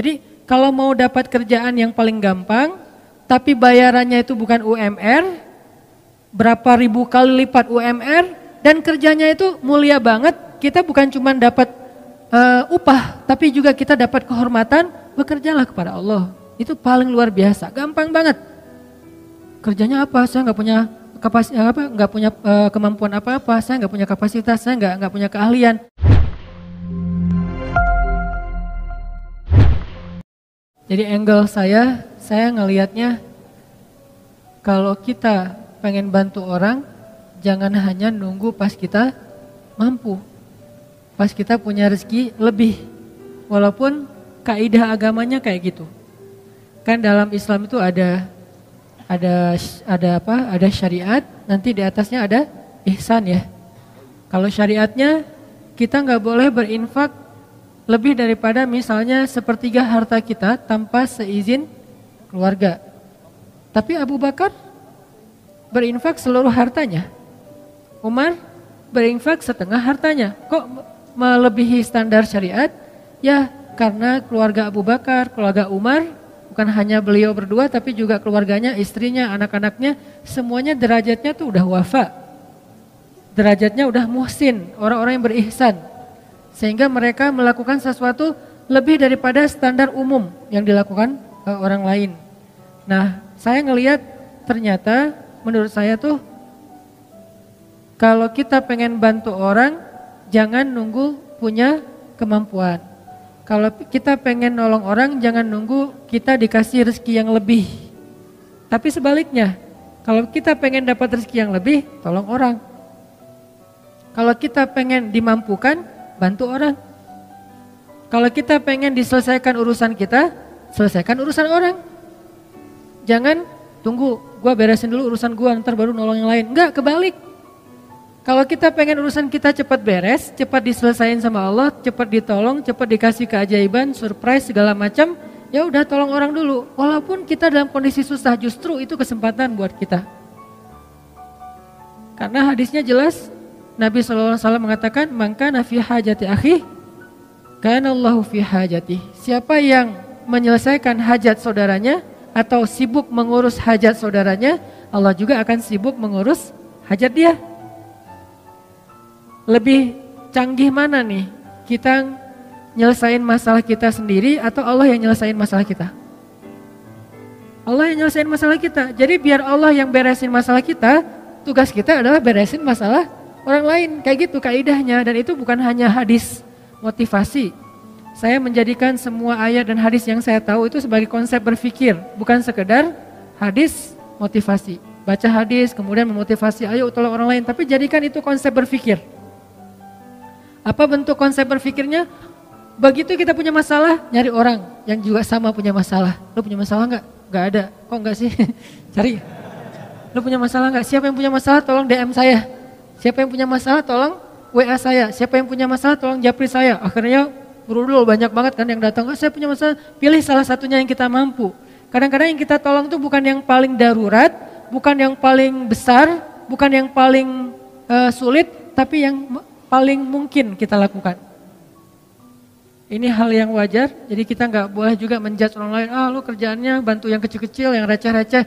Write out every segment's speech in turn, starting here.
Jadi kalau mau dapat kerjaan yang paling gampang, tapi bayarannya itu bukan UMR, berapa ribu kali lipat UMR, dan kerjanya itu mulia banget, kita bukan cuma dapat upah, tapi juga kita dapat kehormatan, bekerjalah kepada Allah. Itu paling luar biasa, gampang banget. Kerjanya apa? Saya nggak punya kemampuan apa-apa, saya nggak punya kapasitas, saya nggak punya keahlian. Jadi angle saya ngelihatnya kalau kita pengen bantu orang, jangan hanya nunggu pas kita mampu, pas kita punya rezeki lebih. Walaupun kaidah agamanya kayak gitu. Kan dalam Islam itu ada syariat, nanti di atasnya ada ihsan ya. Kalau syariatnya kita nggak boleh berinfak lebih daripada misalnya sepertiga harta kita tanpa seizin keluarga. Tapi Abu Bakar berinfak seluruh hartanya. Umar berinfak setengah hartanya. Kok melebihi standar syariat? Ya karena keluarga Abu Bakar, keluarga Umar, bukan hanya beliau berdua tapi juga keluarganya, istrinya, anak-anaknya, semuanya derajatnya tuh udah wafa. Derajatnya udah muhsin, orang-orang yang berihsan. Sehingga mereka melakukan sesuatu lebih daripada standar umum yang dilakukan orang lain. Nah, saya ngelihat ternyata menurut saya tuh kalau kita pengen bantu orang, jangan nunggu punya kemampuan. Kalau kita pengen nolong orang, jangan nunggu kita dikasih rezeki yang lebih. Tapi sebaliknya, kalau kita pengen dapat rezeki yang lebih, tolong orang. Kalau kita pengen dimampukan, bantu orang. Kalau kita pengen diselesaikan urusan kita, selesaikan urusan orang. Jangan tunggu, gua beresin dulu urusan gua, ntar baru nolong yang lain. Enggak, kebalik. Kalau kita pengen urusan kita cepat beres, cepat diselesain sama Allah, cepat ditolong, cepat dikasih keajaiban, surprise segala macam, ya udah tolong orang dulu. Walaupun kita dalam kondisi susah, justru itu kesempatan buat kita. Karena hadisnya jelas, Nabi SAW mengatakan, "Man kana fi hajati akhi, kana Allahu fi hajati." Siapa yang menyelesaikan hajat saudaranya atau sibuk mengurus hajat saudaranya, Allah juga akan sibuk mengurus hajat dia. Lebih canggih mana nih? Kita nyelesain masalah kita sendiri atau Allah yang nyelesain masalah kita? Allah yang nyelesain masalah kita. Jadi biar Allah yang beresin masalah kita, tugas kita adalah beresin masalah orang lain. Kayak gitu kaidahnya, dan itu bukan hanya hadis motivasi. Saya menjadikan semua ayat dan hadis yang saya tahu itu sebagai konsep berpikir, bukan sekedar hadis motivasi. Baca hadis kemudian memotivasi, ayo tolong orang lain, tapi jadikan itu konsep berpikir. Apa bentuk konsep berpikirnya? Begitu kita punya masalah, nyari orang yang juga sama punya masalah. Lo punya masalah enggak? Enggak ada. Kok enggak sih? Cari. Lo punya masalah enggak? Siapa yang punya masalah tolong DM saya. Siapa yang punya masalah tolong WA saya. Siapa yang punya masalah tolong japri saya. Akhirnya berudul banyak banget kan yang datang. Oh, saya punya masalah, pilih salah satunya yang kita mampu. Kadang-kadang yang kita tolong tuh bukan yang paling darurat, bukan yang paling besar, bukan yang paling sulit, tapi yang paling mungkin kita lakukan. Ini hal yang wajar, jadi kita nggak boleh juga menjudge orang lain. Ah, lu kerjaannya bantu yang kecil-kecil, yang receh-receh.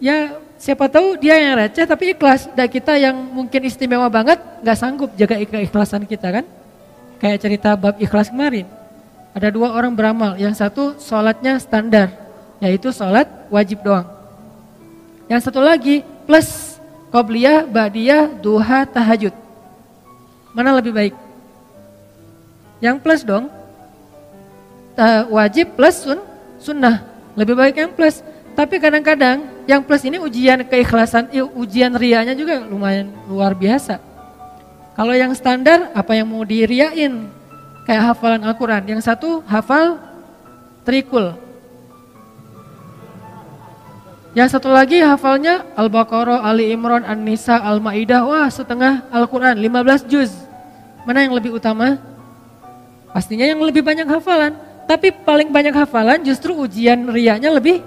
Ya siapa tahu dia yang receh tapi ikhlas. Dan kita yang mungkin istimewa banget nggak sanggup jaga keikhlasan kita kan. Kayak cerita bab ikhlas kemarin. Ada dua orang beramal, yang satu sholatnya standar, yaitu sholat wajib doang. Yang satu lagi plus qobliyah, ba'diyah, duha, tahajud. Mana lebih baik? Yang plus dong. Wajib plus sunnah. Lebih baik yang plus. Tapi kadang-kadang yang plus ini ujian keikhlasan, ujian rianya juga lumayan luar biasa. Kalau yang standar apa yang mau diriain? Kayak hafalan Al-Quran. Yang satu hafal trikul. Yang satu lagi hafalnya Al-Baqarah, Ali Imran, An-Nisa, Al-Maidah. Wah, setengah Al-Quran, 15 juz. Mana yang lebih utama? Pastinya yang lebih banyak hafalan. Tapi paling banyak hafalan justru ujian rianya lebih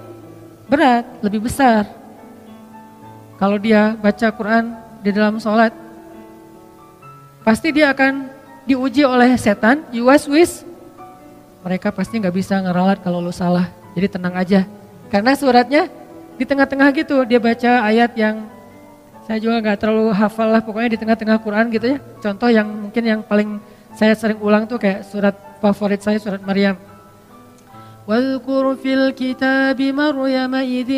berat, lebih besar. Kalau dia baca Quran di dalam sholat, pasti dia akan diuji oleh setan, yuwaswis mereka pasti nggak bisa ngeralat kalau lu salah. Jadi tenang aja. Karena suratnya di tengah-tengah gitu, dia baca ayat yang saya juga nggak terlalu hafal lah, pokoknya di tengah-tengah Quran gitu ya. Contoh yang mungkin yang paling saya sering ulang tuh kayak surat favorit saya, surat Maryam. وَاذْكُرْ فِي الْكِتَابِ مَرْيَمَ إِذِ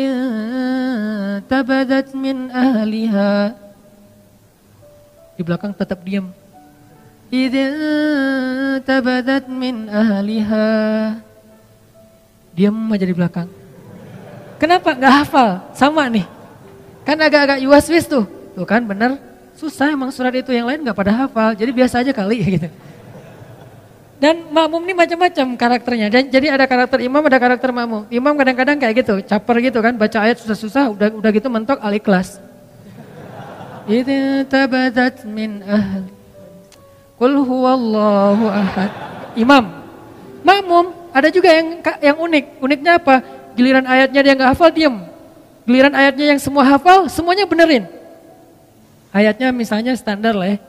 انْتَبَذَتْ مِنْ أَهْلِهَا. Di belakang tetap diam. إِذِ انْتَبَذَتْ مِنْ أَهْلِهَا. Diam aja di belakang. Kenapa? Gak hafal, sama nih. Kan agak-agak yuwas-wis tuh. Tuh kan bener, susah emang surat itu, yang lain gak pada hafal. Jadi biasa aja kali gitu. Dan makmum ini macam-macam karakternya. Dan jadi ada karakter imam, ada karakter makmum. Imam kadang-kadang kayak gitu, caper gitu kan, baca ayat susah-susah, udah gitu mentok Al-Ikhlas. Idza tabadat min ahli. Qul huwallahu ahad. Imam. Makmum ada juga yang unik. Uniknya apa? Giliran ayatnya dia enggak hafal, diam. Giliran ayatnya yang semua hafal, semuanya benerin. Ayatnya misalnya standar lah ya.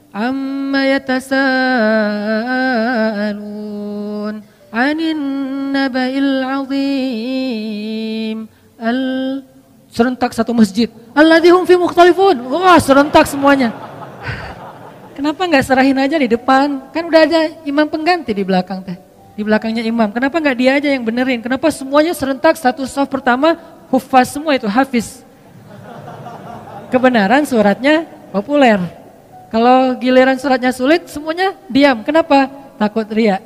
Amma yatasaalun 'anin naba'il 'azim. Serentak satu masjid. Alladzi hum fi mukhtalifun. Wah, serentak semuanya. Kenapa enggak serahin aja di depan? Kan udah ada imam pengganti di belakang teh. Di belakangnya imam. Kenapa enggak dia aja yang benerin? Kenapa semuanya serentak satu shaf pertama hufaz semua itu, hafiz. Kebenaran suratnya populer. Kalau giliran suratnya sulit, semuanya diam. Kenapa? Takut riya.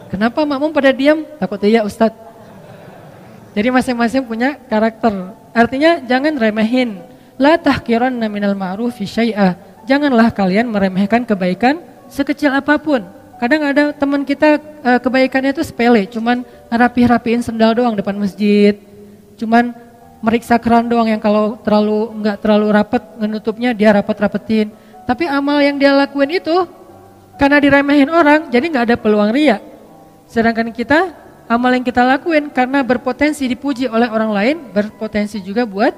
Kenapa makmum pada diam? Takut riya, Ustadz. Jadi masing-masing punya karakter. Artinya jangan remehin. La tahqiranna minal ma'rufi syai'a. Janganlah kalian meremehkan kebaikan sekecil apapun. Kadang ada teman kita kebaikannya itu sepele, cuman rapihin sendal doang depan masjid. Cuman meriksa keran doang yang kalau nggak terlalu rapat ngenutupnya dia rapetin. Tapi amal yang dia lakuin itu karena diremehin orang jadi nggak ada peluang riya. Sedangkan kita amal yang kita lakuin karena berpotensi dipuji oleh orang lain berpotensi juga buat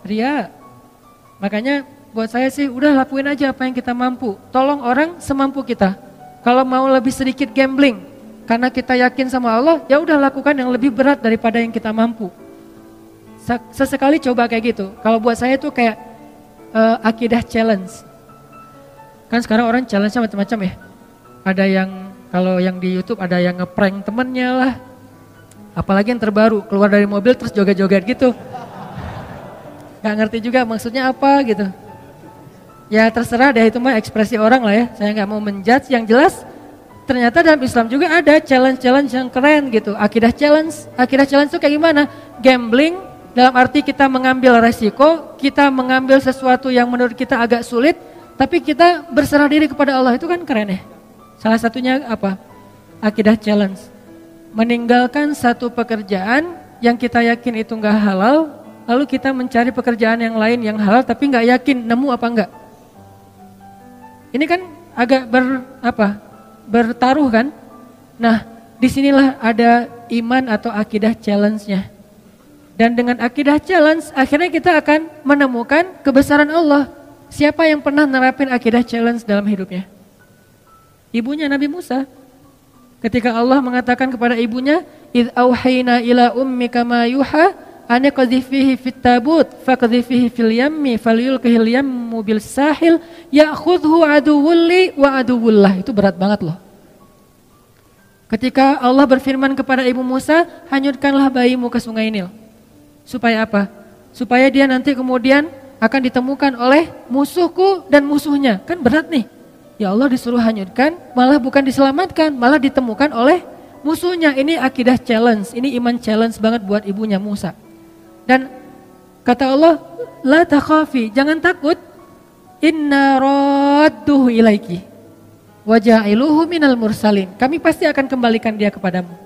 riya. Makanya buat saya sih udah lakuin aja apa yang kita mampu. Tolong orang semampu kita. Kalau mau lebih sedikit gambling karena kita yakin sama Allah ya udah lakukan yang lebih berat daripada yang kita mampu. Sesekali coba kayak gitu. Kalau buat saya tuh kayak akidah challenge. Kan sekarang orang challenge-nya macam-macam ya. Ada yang kalau yang di YouTube ada yang ngeprank temennya lah. Apalagi yang terbaru keluar dari mobil terus joget-joget gitu. Gak ngerti juga maksudnya apa gitu. Ya terserah deh itu mah ekspresi orang lah ya. Saya gak mau menjudge, yang jelas ternyata dalam Islam juga ada challenge-challenge yang keren gitu. Akidah challenge itu kayak gimana? Gambling. Dalam arti kita mengambil resiko, kita mengambil sesuatu yang menurut kita agak sulit, tapi kita berserah diri kepada Allah, itu kan keren ya. Salah satunya apa? Akidah challenge. Meninggalkan satu pekerjaan yang kita yakin itu enggak halal, lalu kita mencari pekerjaan yang lain yang halal tapi enggak yakin nemu apa enggak. Ini kan agak bertaruh kan? Nah, disinilah ada iman atau akidah challenge-nya. Dan dengan akidah challenge, akhirnya kita akan menemukan kebesaran Allah. Siapa yang pernah nerapin akidah challenge dalam hidupnya? Ibunya Nabi Musa. Ketika Allah mengatakan kepada ibunya, "Idz auhayna ila ummika ma yuha, an qadhifihi fit tabut, faqdhifihi fil yammi, falyulqihil yammu bil sahil, ya'khudhu aduwwul li wa aduwwullah." Itu berat banget loh. Ketika Allah berfirman kepada ibu Musa, "Hanyutkanlah bayimu ke sungai Nil." Supaya apa? Supaya dia nanti kemudian akan ditemukan oleh musuhku dan musuhnya. Kan berat nih. Ya Allah disuruh hanyutkan, malah bukan diselamatkan, malah ditemukan oleh musuhnya. Ini akidah challenge, ini iman challenge banget buat ibunya Musa. Dan kata Allah, la takhafi, jangan takut. Inna radduhu ilaiki wa ja'iluhu minal mursalin. Kami pasti akan kembalikan dia kepadamu.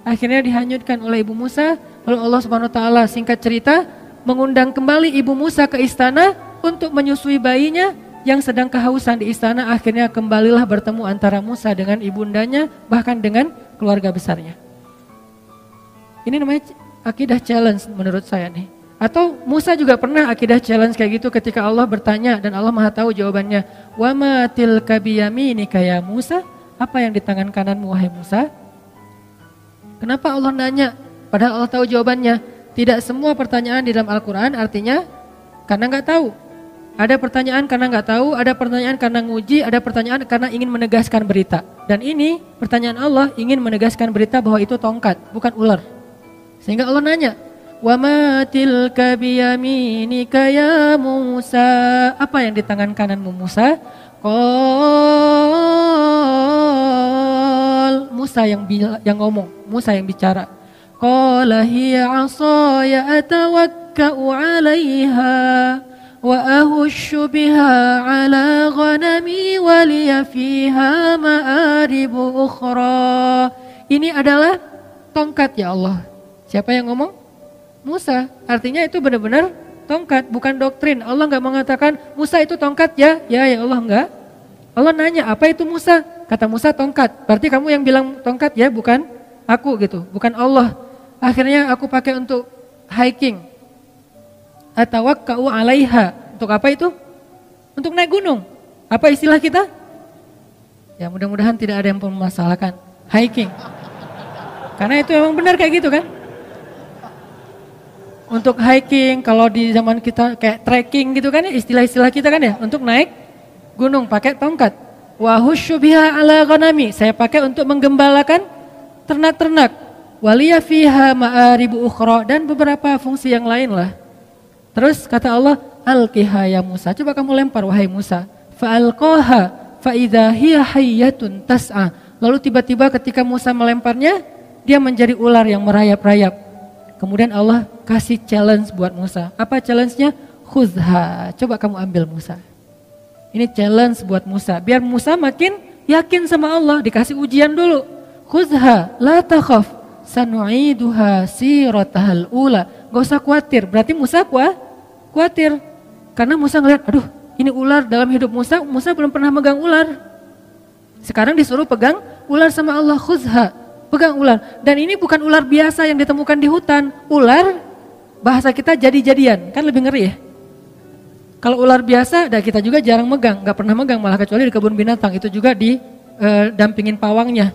Akhirnya dihanyutkan oleh ibu Musa. Lalu Allah Subhanahu wa taala singkat cerita mengundang kembali ibu Musa ke istana untuk menyusui bayinya yang sedang kehausan di istana. Akhirnya kembalilah bertemu antara Musa dengan ibundanya, bahkan dengan keluarga besarnya. Ini namanya akidah challenge menurut saya nih. Atau Musa juga pernah akidah challenge kayak gitu ketika Allah bertanya dan Allah Maha tahu jawabannya. Wa ma tilka biyaminika ya Musa? Apa yang di tangan kananmu wahai Musa? Kenapa Allah nanya? Padahal Allah tahu jawabannya. Tidak semua pertanyaan di dalam Al-Quran artinya karena nggak tahu. Ada pertanyaan karena nggak tahu, ada pertanyaan karena nguji, ada pertanyaan karena ingin menegaskan berita. Dan ini pertanyaan Allah ingin menegaskan berita bahwa itu tongkat, bukan ular. Sehingga Allah nanya, "Wa ma tilka biyaminika ya Musa?" Apa yang di tangan kananmu Musa? Musa yang ngomong, Musa yang bicara. Qala hiya 'asaya atawakka'u 'alaiha wa ahushu biha 'ala ghanami wa liya fiha ma'aribu ukhra. Ini adalah tongkat ya Allah. Siapa yang ngomong? Musa. Artinya itu benar-benar tongkat, bukan doktrin. Allah enggak mengatakan Musa itu tongkat ya. Ya Allah enggak. Allah nanya, apa itu Musa? Kata Musa tongkat. Berarti kamu yang bilang tongkat ya, bukan aku gitu, bukan Allah. Akhirnya aku pakai untuk hiking. Atawakka'u 'alaiha. Untuk apa itu? Untuk naik gunung. Apa istilah kita? Ya mudah-mudahan tidak ada yang mempermasalahkan hiking. Karena itu memang benar kayak gitu kan? Untuk hiking, kalau di zaman kita kayak trekking gitu kan ya, istilah-istilah kita kan ya, untuk naik gunung pakai tongkat. Wa husyu biha 'ala ghanami. Saya pakai untuk menggembalakan ternak-ternak. Waliya fiha ma'aribu ukhra, dan beberapa fungsi yang lain lah. Terus kata Allah, alqiha ya Musa. Coba kamu lempar wahai Musa. Fa alqaha fa idza hiya hayyatun tas'a. Lalu tiba-tiba ketika Musa melemparnya, dia menjadi ular yang merayap-rayap. Kemudian Allah kasih challenge buat Musa. Apa challenge-nya? Khuzha. Coba kamu ambil Musa. Ini challenge buat Musa. Biar Musa makin yakin sama Allah. Dikasih ujian dulu. Khuzha la takhaf sanu'iduha siratahal ula. Gak usah khawatir. Berarti Musa khawatir. Karena Musa ngeliat, aduh ini ular dalam hidup Musa. Musa belum pernah megang ular. Sekarang disuruh pegang ular sama Allah. Khuzha. Pegang ular. Dan ini bukan ular biasa yang ditemukan di hutan. Ular, bahasa kita jadi-jadian. Kan lebih ngeri ya. Kalau ular biasa, kita juga jarang megang. Gak pernah megang, malah kecuali di kebun binatang. Itu juga dampingin pawangnya.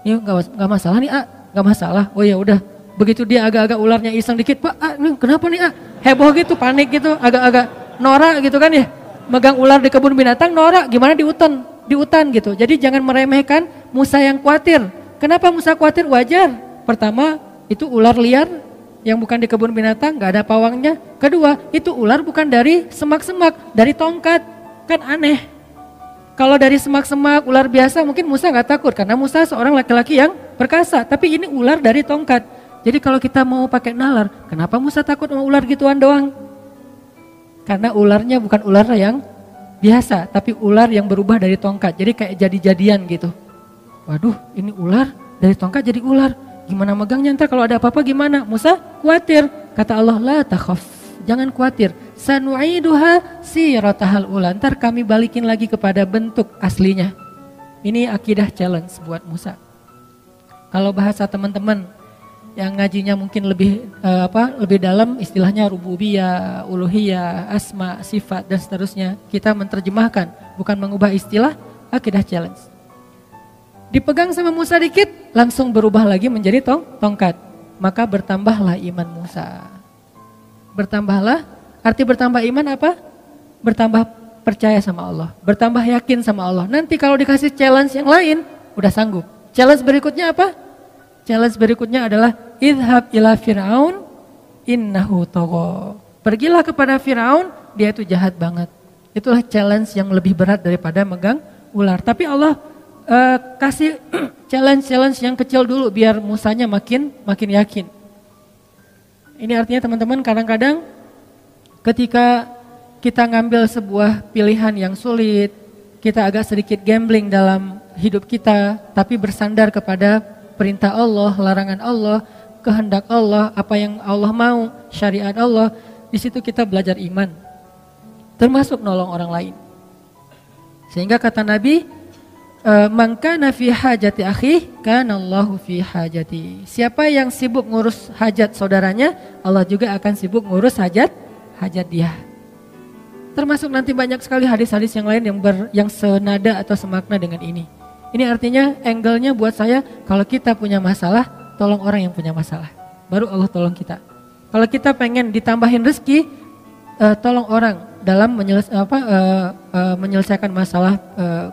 Ini gak masalah nih, gak masalah. Oh ya udah. Begitu dia agak-agak ularnya iseng dikit, Pak, ini kenapa nih, heboh gitu, panik gitu, agak-agak norak gitu kan ya. Megang ular di kebun binatang, norak, gimana di hutan gitu. Jadi jangan meremehkan Musa yang khawatir. Kenapa Musa khawatir? Wajar. Pertama, itu ular liar yang bukan di kebun binatang, gak ada pawangnya. Kedua, itu ular bukan dari semak-semak, dari tongkat. Kan aneh. Kalau dari semak-semak, ular biasa mungkin Musa gak takut. Karena Musa seorang laki-laki yang perkasa. Tapi ini ular dari tongkat. Jadi kalau kita mau pakai nalar, kenapa Musa takut sama ular gituan doang? Karena ularnya bukan ular yang biasa, tapi ular yang berubah dari tongkat. Jadi kayak jadi-jadian gitu. Waduh, ini ular dari tongkat jadi ular. Gimana megangnya ntar kalau ada apa-apa gimana? Musa khawatir. Kata Allah, la takhaf. Jangan khawatir. Sanu'iduha siratahal ula. Ntar kami balikin lagi kepada bentuk aslinya. Ini akidah challenge buat Musa. Kalau bahasa teman-teman yang ngajinya mungkin lebih dalam, istilahnya rububiyah, uluhiyah, asma, sifat dan seterusnya. Kita menerjemahkan, bukan mengubah istilah, akidah challenge. Dipegang sama Musa dikit, langsung berubah lagi menjadi tongkat. Maka bertambahlah iman Musa. Bertambahlah, arti bertambah iman apa? Bertambah percaya sama Allah, bertambah yakin sama Allah. Nanti kalau dikasih challenge yang lain, udah sanggup. Challenge berikutnya apa? Challenge berikutnya adalah idhab ila Fir'aun innahu tagha. Pergilah kepada Fir'aun, dia itu jahat banget. Itulah challenge yang lebih berat daripada megang ular. Tapi Allah kasih challenge yang kecil dulu biar Musanya makin yakin. Ini artinya teman-teman, kadang-kadang ketika kita ngambil sebuah pilihan yang sulit, kita agak sedikit gambling dalam hidup kita, tapi bersandar kepada perintah Allah, larangan Allah, kehendak Allah, apa yang Allah mau, syariat Allah. Di situ kita belajar iman, termasuk nolong orang lain. Sehingga kata Nabi, man kana fi hajati akhi kana Allahu fi hajati. Siapa yang sibuk ngurus hajat saudaranya, Allah juga akan sibuk ngurus hajat dia. Termasuk nanti banyak sekali hadis-hadis yang lain yang senada atau semakna dengan ini. Ini artinya angle-nya buat saya, kalau kita punya masalah, tolong orang yang punya masalah. Baru Allah tolong kita. Kalau kita pengen ditambahin rezeki, tolong orang dalam menyelesaikan masalah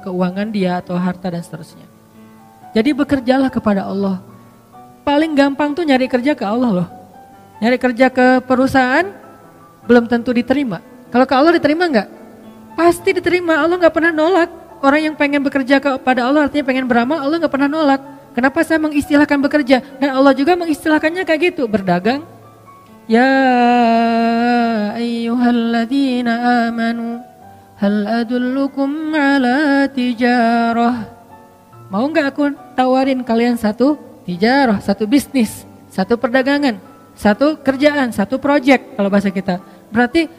keuangan dia atau harta dan seterusnya. Jadi bekerjalah kepada Allah. Paling gampang tuh nyari kerja ke Allah loh. Nyari kerja ke perusahaan belum tentu diterima. Kalau ke Allah diterima enggak? Pasti diterima. Allah enggak pernah nolak. Orang yang pengen bekerja kepada Allah artinya pengen beramal, Allah enggak pernah nolak. Kenapa saya mengistilahkan bekerja? Dan Allah juga mengistilahkannya kayak gitu, berdagang. Ya ayyuhalladzina amanu hal adullukum ala tijarah. Mau enggak aku tawarin kalian satu tijarah, satu bisnis, satu perdagangan, satu kerjaan, satu project kalau bahasa kita. Berarti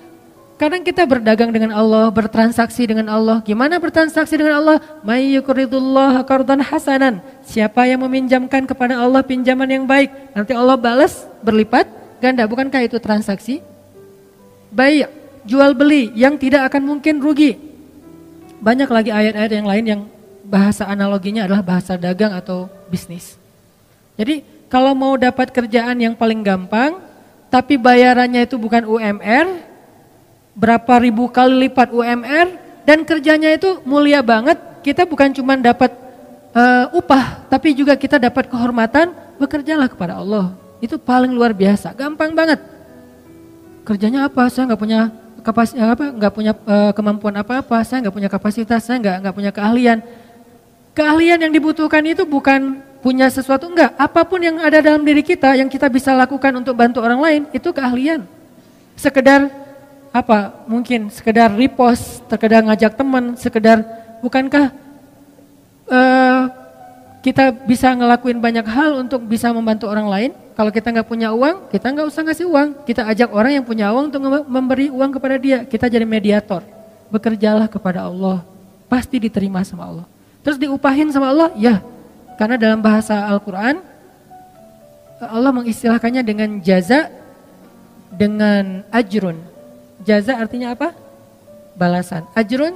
kadang kita berdagang dengan Allah, bertransaksi dengan Allah. Gimana bertransaksi dengan Allah? May yuqridullaha qardan hasanan. Siapa yang meminjamkan kepada Allah pinjaman yang baik, nanti Allah balas berlipat ganda. Bukankah itu transaksi? Baik, jual beli yang tidak akan mungkin rugi. Banyak lagi ayat-ayat yang lain yang bahasa analoginya adalah bahasa dagang atau bisnis. Jadi kalau mau dapat kerjaan yang paling gampang, tapi bayarannya itu bukan UMR, berapa ribu kali lipat UMR, dan kerjanya itu mulia banget, kita bukan cuma dapat upah, tapi juga kita dapat kehormatan, bekerjalah kepada Allah. Itu paling luar biasa, gampang banget. Kerjanya apa? Saya nggak punya kemampuan apa-apa, saya nggak punya kapasitas, saya nggak punya keahlian. Keahlian yang dibutuhkan itu bukan punya sesuatu, enggak. Apapun yang ada dalam diri kita yang kita bisa lakukan untuk bantu orang lain, itu keahlian. Sekedar mungkin sekedar repost, sekedar ngajak teman, sekedar, bukankah kita bisa ngelakuin banyak hal untuk bisa membantu orang lain? Kalau kita nggak punya uang, kita nggak usah ngasih uang, kita ajak orang yang punya uang untuk memberi uang kepada dia, kita jadi mediator. Bekerjalah kepada Allah, pasti diterima sama Allah. Terus diupahin sama Allah, ya, karena dalam bahasa Al-Quran, Allah mengistilahkannya dengan jaza, dengan ajrun. Jaza artinya apa? Balasan. Ajrun,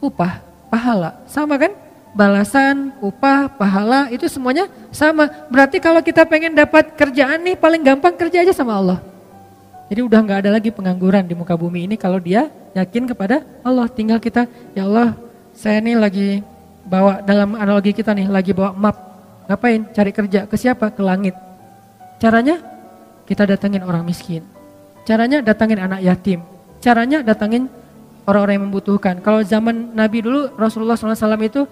upah, pahala. Sama kan? Balasan, upah, pahala, itu semuanya sama. Berarti kalau kita pengen dapat kerjaan nih, paling gampang kerja aja sama Allah. Jadi udah gak ada lagi pengangguran di muka bumi ini kalau dia yakin kepada Allah. Tinggal kita, ya Allah, saya nih lagi bawa, dalam analogi kita nih, lagi bawa map. Ngapain? Cari kerja. Ke siapa? Ke langit. Caranya? Kita datangin orang miskin. Caranya datangin anak yatim. Caranya datangin orang-orang yang membutuhkan. Kalau zaman Nabi dulu, Rasulullah SAW itu,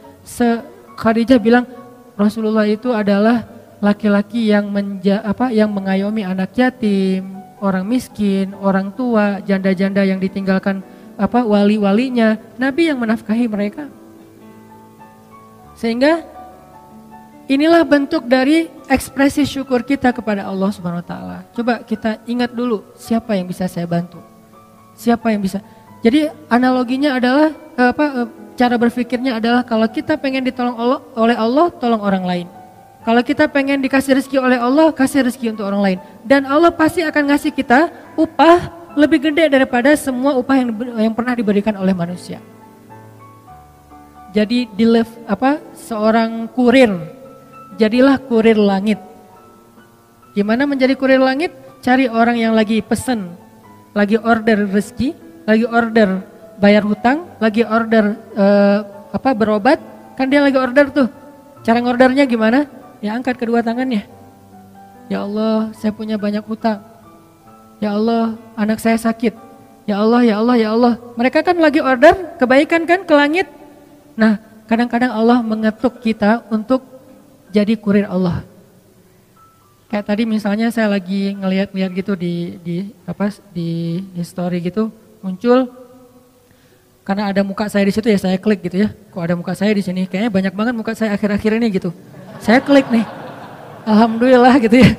Khadijah bilang, Rasulullah itu adalah laki-laki yang mengayomi anak yatim, orang miskin, orang tua, janda-janda yang ditinggalkan wali-walinya. Nabi yang menafkahi mereka. Sehingga inilah bentuk dari ekspresi syukur kita kepada Allah Subhanahu wa taala. Coba kita ingat dulu, siapa yang bisa saya bantu? Siapa yang bisa? Jadi analoginya adalah cara berpikirnya adalah kalau kita pengen ditolong oleh Allah, tolong orang lain. Kalau kita pengen dikasih rezeki oleh Allah, kasih rezeki untuk orang lain. Dan Allah pasti akan ngasih kita upah lebih gede daripada semua upah yang pernah diberikan oleh manusia. Jadi seorang kurir, jadilah kurir langit. Gimana menjadi kurir langit? Cari orang yang lagi pesen, lagi order rezeki, lagi order bayar hutang, lagi order berobat, kan dia lagi order tuh. Cara ngordernya gimana? Ya angkat kedua tangannya. Ya Allah, saya punya banyak hutang. Ya Allah, anak saya sakit. Ya Allah, ya Allah, ya Allah. Mereka kan lagi order kebaikan kan ke langit. Nah, kadang-kadang Allah mengetuk kita untuk jadi kurir Allah. Kayak tadi misalnya saya lagi ngeliat gitu di history gitu, muncul karena ada muka saya di situ ya saya klik gitu ya. Kok ada muka saya di sini? Kayaknya banyak banget muka saya akhir-akhir ini gitu. Saya klik nih, alhamdulillah gitu ya.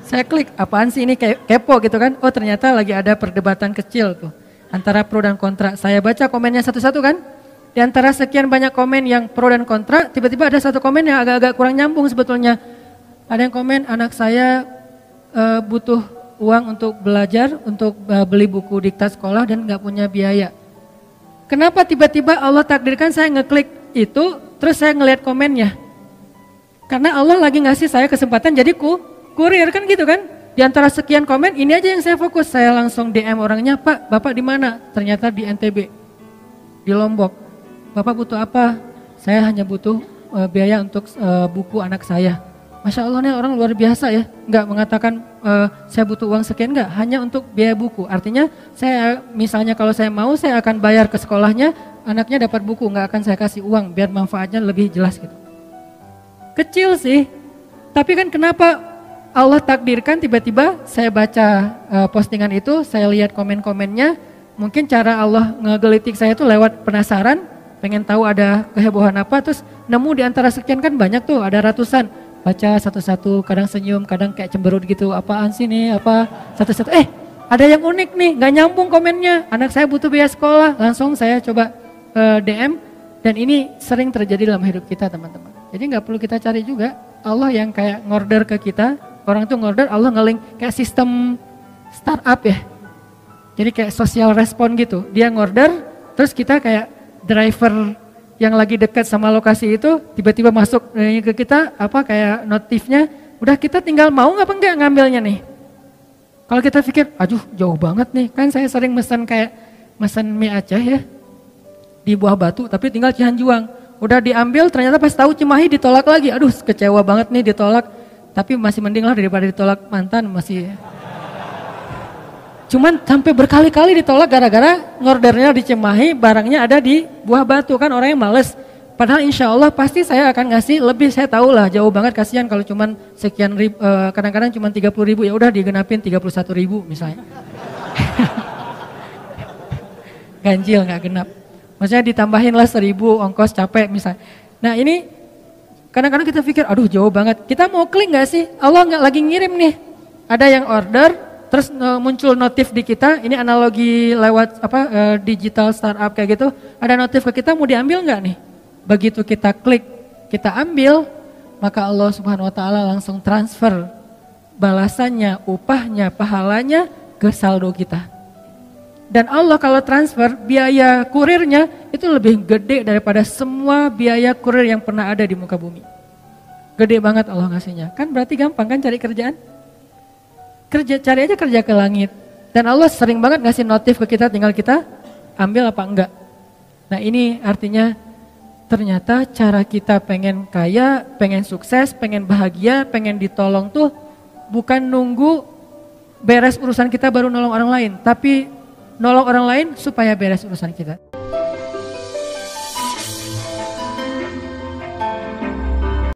Saya klik, apaan sih ini, kepo gitu kan. Oh ternyata lagi ada perdebatan kecil tuh antara pro dan kontra. Saya baca komennya satu-satu kan. Di antara sekian banyak komen yang pro dan kontra, tiba-tiba ada satu komen yang agak-agak kurang nyambung sebetulnya. Ada yang komen, anak saya butuh uang untuk belajar, untuk beli buku diktat sekolah dan gak punya biaya. Kenapa tiba-tiba Allah takdirkan saya ngeklik itu, terus saya ngelihat komennya. Karena Allah lagi ngasih saya kesempatan jadi kurir kan gitu kan. Di antara sekian komen ini aja yang saya fokus. Saya langsung DM orangnya, Pak, Bapak di mana? Ternyata di NTB, di Lombok. Bapak butuh apa? Saya hanya butuh biaya untuk buku anak saya. Masya Allah nih orang luar biasa ya. Enggak mengatakan saya butuh uang sekian, enggak. Hanya untuk biaya buku. Artinya saya misalnya kalau saya mau saya akan bayar ke sekolahnya, anaknya dapat buku, enggak akan saya kasih uang biar manfaatnya lebih jelas gitu. Kecil sih, tapi kan kenapa Allah takdirkan tiba-tiba saya baca postingan itu, saya lihat komen-komennya, mungkin cara Allah ngegelitik saya itu lewat penasaran, pengen tahu ada kehebohan apa, terus nemu di antara sekian kan banyak tuh, ada ratusan, baca satu-satu, kadang senyum, kadang kayak cemberut gitu, apaan sih nih, apa, satu-satu, ada yang unik nih, gak nyambung komennya, anak saya butuh biaya sekolah, langsung saya coba DM, dan ini sering terjadi dalam hidup kita teman-teman. Jadi gak perlu kita cari juga, Allah yang kayak ngorder ke kita, orang tuh ngorder, Allah nge-link kayak sistem startup ya. Jadi kayak social respon gitu, dia ngorder, terus kita kayak driver yang lagi dekat sama lokasi itu, tiba-tiba masuk ke kita, apa kayak notifnya, udah kita tinggal mau apa enggak ngambilnya nih. Kalau kita pikir, aduh jauh banget nih, kan saya sering mesen mie Aceh ya, di Buah Batu, tapi tinggal Cihanjuang. Udah diambil, ternyata pas tahu Cimahi ditolak lagi. Aduh, kecewa banget nih ditolak. Tapi masih mending lah daripada ditolak mantan masih. Cuman sampai berkali-kali ditolak gara-gara ngordernya di Cimahi, barangnya ada di Buah Batu, kan orangnya males. Padahal insya Allah pasti saya akan ngasih lebih, saya tahu lah jauh banget, kasihan kalau cuman sekian ribu, kadang-kadang cuman 30.000, ya udah digenapin 31.000 misalnya. Ganjil nggak genap. Maksudnya ditambahin lah 1.000 ongkos capek misalnya. Nah ini kadang-kadang kita pikir aduh jauh banget. Kita mau klik gak sih? Allah nggak lagi ngirim nih. Ada yang order terus muncul notif di kita. Ini analogi lewat digital startup kayak gitu. Ada notif ke kita mau diambil nggak nih? Begitu kita klik, kita ambil, maka Allah Subhanahu wa taala langsung transfer balasannya, upahnya, pahalanya ke saldo kita. Dan Allah kalau transfer biaya kurirnya itu lebih gede daripada semua biaya kurir yang pernah ada di muka bumi. Gede banget Allah ngasihnya. Kan berarti gampang kan cari kerjaan? Cari aja kerja ke langit. Dan Allah sering banget ngasih notif ke kita, tinggal kita ambil apa enggak. Nah ini artinya ternyata cara kita pengen kaya, pengen sukses, pengen bahagia, pengen ditolong tuh bukan nunggu beres urusan kita baru nolong orang lain. Tapi nolong orang lain supaya beres urusan kita.